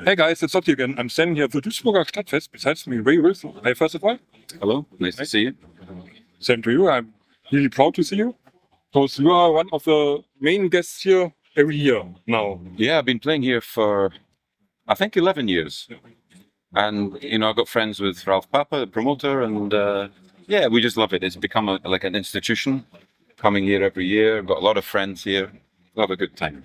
Hey guys, it's Scott again. I'm standing here at the Duisburger Stadtfest. Besides me, Ray Wilson. Hi, first of all. Hello, nice to see you. Same to you. I'm really proud to see you because you are one of the main guests here every year now. Yeah, I've been playing here for, I think, 11 years. And, I've got friends with Ralph Papa, the promoter, and yeah, we just love it. It's become like an institution, coming here every year. Got a lot of friends here. We have a good time.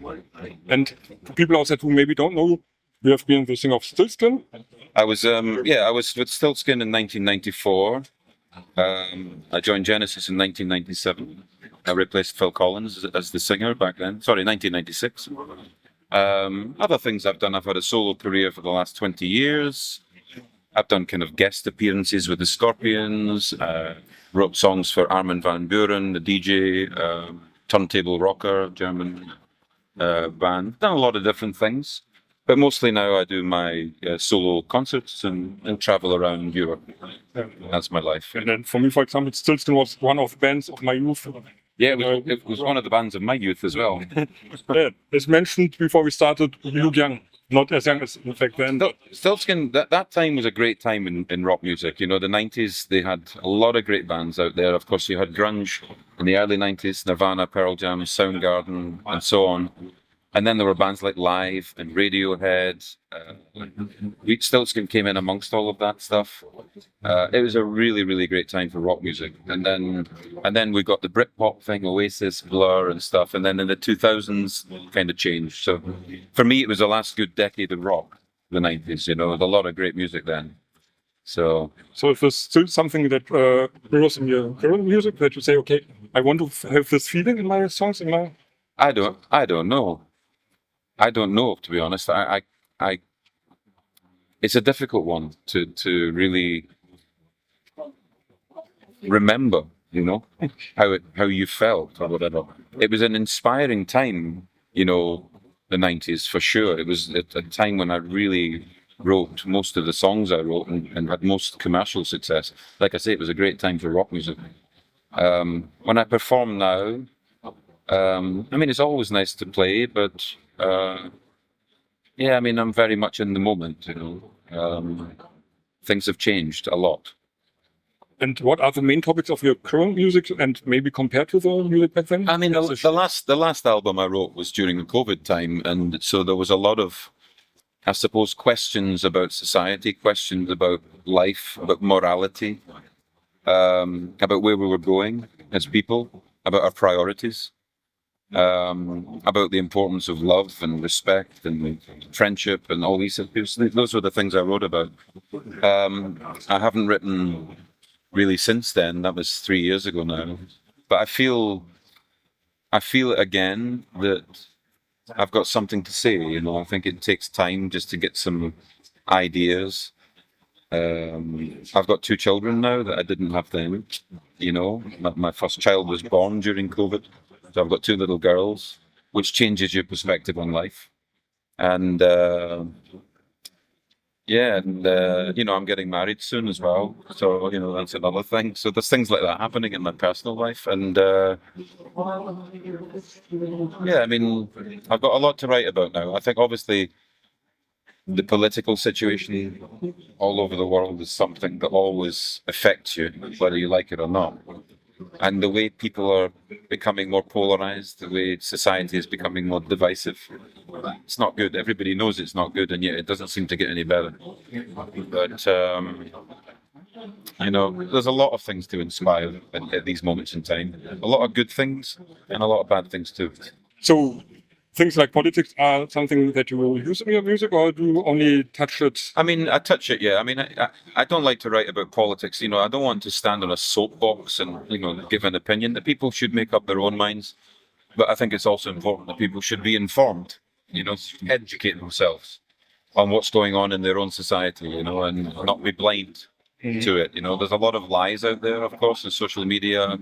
And for people outside who maybe don't know, you have been the singer of STILTSKIN. I was with STILTSKIN in 1994. I joined Genesis in 1997. I replaced Phil Collins as the singer back then. Sorry, 1996. Other things I've done, I've had a solo career for the last 20 years. I've done kind of guest appearances with the Scorpions, wrote songs for Armin van Buuren, the DJ, turntable rocker, German band. Done a lot of different things. But mostly now I do my solo concerts and travel around Europe. That's my life. And then for me, for example, STILTSKIN was one of the bands of my youth. Yeah, it was one of the bands of my youth as well. Yeah, as mentioned before we started, you look young. Not as young as in fact then. STILTSKIN, that time was a great time in rock music. The 90s, they had a lot of great bands out there. Of course, you had grunge in the early 90s, Nirvana, Pearl Jam, Soundgarden, and so on. And then there were bands like Live and Radiohead. STILTSKIN came in amongst all of that stuff. It was a really, really great time for rock music. And then we got the Britpop thing, Oasis, Blur, and stuff. And then in the 2000s, kind of changed. So for me, it was the last good decade of rock, the 90s. There was a lot of great music then. So if there's still something that grows in your current music that you say, okay, I want to have this feeling in my songs, I don't know. I don't know, to be honest. It's a difficult one to really remember, how you felt or whatever. It was an inspiring time, the 90s for sure. It was a time when I really wrote most of the songs I wrote and had most commercial success. Like I say, it was a great time for rock music. When I perform now, it's always nice to play, but I'm very much in the moment, Things have changed a lot. And what are the main topics of your current music and maybe compared to the music back then? The last album I wrote was during the COVID time, and so there was a lot of, I suppose, questions about society, questions about life, about morality, about where we were going as people, about our priorities. About the importance of love and respect and friendship and all these things. Those were the things I wrote about. I haven't written really since then. That was 3 years ago now. But I feel again that I've got something to say. I think it takes time just to get some ideas. I've got 2 children now that I didn't have then. My first child was born during COVID. So I've got 2 little girls, which changes your perspective on life. And I'm getting married soon as well. So, that's another thing. So there's things like that happening in my personal life. And I've got a lot to write about now. I think obviously the political situation all over the world is something that always affects you, whether you like it or not. And the way people are becoming more polarized, the way society is becoming more divisive, it's not good. Everybody knows it's not good, and yet it doesn't seem to get any better. But, there's a lot of things to inspire at these moments in time. A lot of good things and a lot of bad things too. So things like politics are something that you will use in your music, or do you only touch it? I touch it, yeah. I don't like to write about politics. I don't want to stand on a soapbox and, give an opinion. That people should make up their own minds. But I think it's also important that people should be informed, educate themselves on what's going on in their own society, and not be blind to it. There's a lot of lies out there, of course, in social media.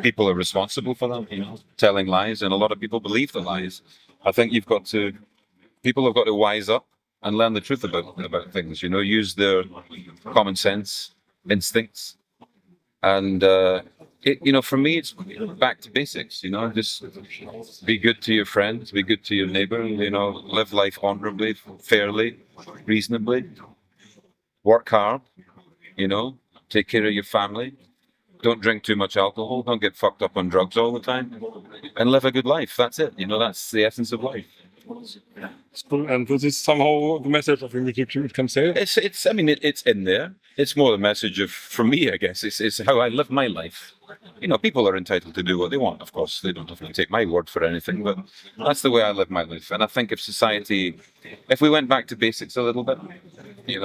People are responsible for them, telling lies, and a lot of people believe the lies. I think people have got to wise up and learn the truth about things, use their common sense, instincts, and For me, it's back to basics. Just be good to your friends, be good to your neighbor. Live life honorably, fairly, reasonably. Work hard. Take care of your family. Don't drink too much alcohol. Don't get fucked up on drugs all the time, and live a good life. That's it. That's the essence of life. And this is somehow the message of the music you can say. It's in there. It's more the message for me, I guess. It's how I live my life. People are entitled to do what they want. Of course, they don't have to take my word for anything, but that's the way I live my life. And I think if we went back to basics a little bit, it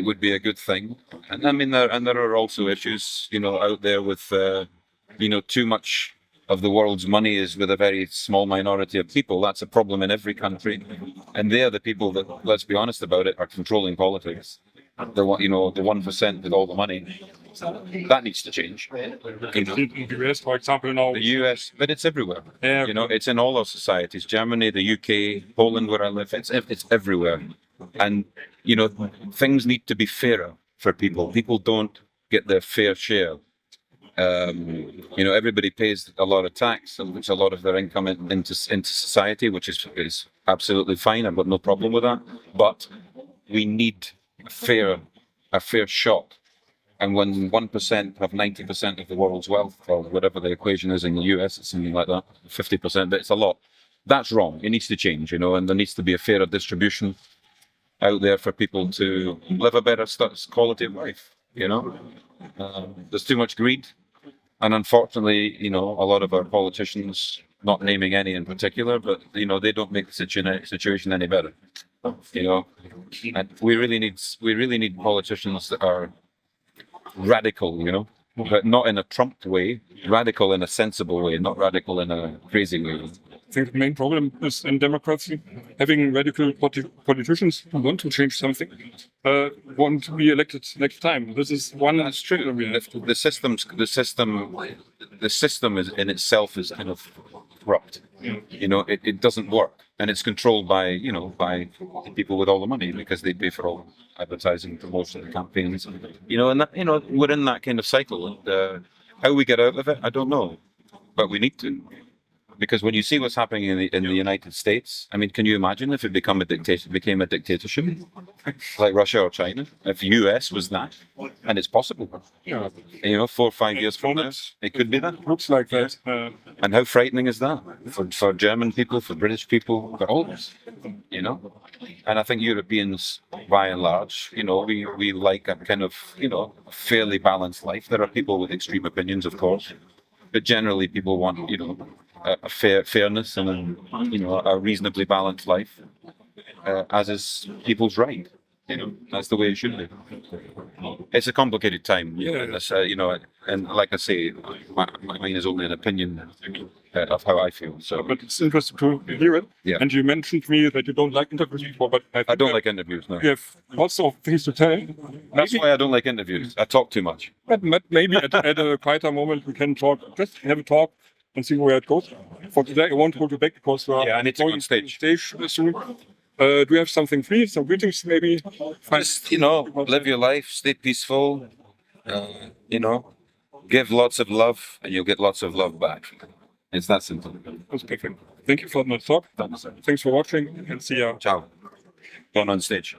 would be a good thing. And there are also issues, out there with, too much of the world's money is with a very small minority of people. That's a problem in every country, and they are the people that, let's be honest about it, are controlling politics. The 1% with all the money. That needs to change. In the US, for example, now. The US, but it's everywhere. Yeah. It's in all our societies. Germany, the UK, Poland, where I live. It's everywhere, and things need to be fairer for people. People don't get their fair share. Everybody pays a lot of tax, and puts a lot of their income into society, which is absolutely fine. I've got no problem with that. But we need a fair shot. And when 1% have 90% of the world's wealth, or whatever the equation is in the US, it's something like that, 50%, but it's a lot. That's wrong. It needs to change, and there needs to be a fairer distribution out there for people to live a better quality of life. There's too much greed. And unfortunately, a lot of our politicians, not naming any in particular, but, they don't make the situation any better. And we really need politicians that are radical, but not in a Trump way, radical in a sensible way, not radical in a crazy way. I think the main problem is in democracy, having radical politicians who want to change something, want to be elected next time. This is one. That's true. The system is in itself is kind of corrupt. It doesn't work, and it's controlled by people with all the money, because they pay for all advertising, promotion, campaigns. And we're in that kind of cycle. And how we get out of it, I don't know, but we need to. Because when you see what's happening in the United States, can you imagine if it became a dictatorship like Russia or China? If the US was that, and it's possible. Yeah. 4 or 5 years from now, it could be that. Looks like that. And how frightening is that for German people, for British people, for all of us? And I think Europeans, by and large, we like a kind of fairly balanced life. There are people with extreme opinions, of course, but generally people want a fairness and a reasonably balanced life, as is people's right. That's the way it should be. It's a complicated time. Yeah. And like I say, mine is only an opinion of how I feel. So, but it's interesting to hear it. Yeah. And you mentioned to me that you don't like interviews before, but I don't like interviews. No. You have lots of things to tell. That's why I don't like interviews. I talk too much. But maybe at a quieter moment we can talk. Just have a talk and see where it goes. For today, I won't hold you back because we are I need to go on stage. Soon. Do you have something free? Some greetings, maybe? Just live your life, stay peaceful. Give lots of love, and you'll get lots of love back. It's that simple. That's perfect. Thank you for the talk. Thanks for watching, and see ya. Ciao. Going on stage.